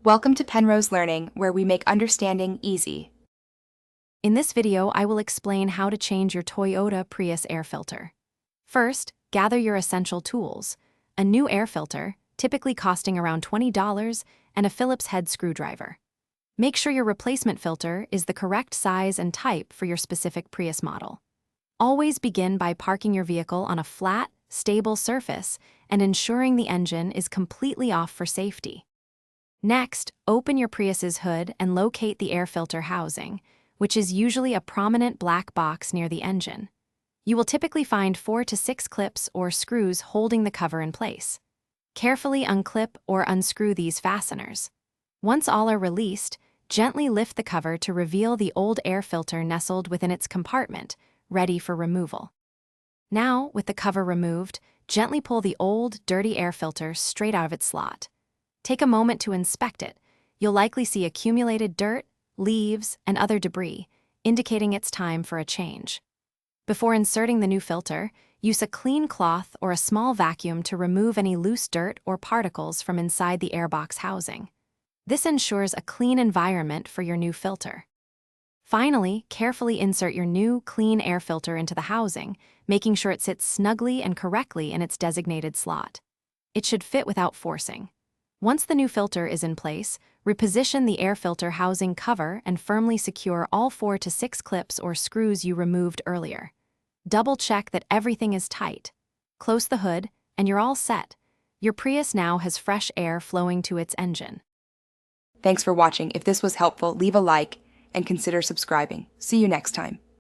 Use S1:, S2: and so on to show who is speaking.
S1: Welcome to Penrose Learning, where we make understanding easy.
S2: In this video, I will explain how to change your Toyota Prius air filter. First, gather your essential tools: a new air filter, typically costing around $20, and a Phillips head screwdriver. Make sure your replacement filter is the correct size and type for your specific Prius model. Always begin by parking your vehicle on a flat, stable surface and ensuring the engine is completely off for safety. Next, open your Prius's hood and locate the air filter housing, which is usually a prominent black box near the engine. You will typically find 4 to 6 clips or screws holding the cover in place. Carefully unclip or unscrew these fasteners. Once all are released, gently lift the cover to reveal the old air filter nestled within its compartment, ready for removal. Now, with the cover removed, gently pull the old, dirty air filter straight out of its slot. Take a moment to inspect it. You'll likely see accumulated dirt, leaves, and other debris, indicating it's time for a change. Before inserting the new filter, use a clean cloth or a small vacuum to remove any loose dirt or particles from inside the airbox housing. This ensures a clean environment for your new filter. Finally, carefully insert your new, clean air filter into the housing, making sure it sits snugly and correctly in its designated slot. It should fit without forcing. Once the new filter is in place, reposition the air filter housing cover and firmly secure all 4 to 6 clips or screws you removed earlier. Double-check that everything is tight. Close the hood, and you're all set. Your Prius now has fresh air flowing to its engine.
S1: Thanks for watching. If this was helpful, leave a like and consider subscribing. See you next time.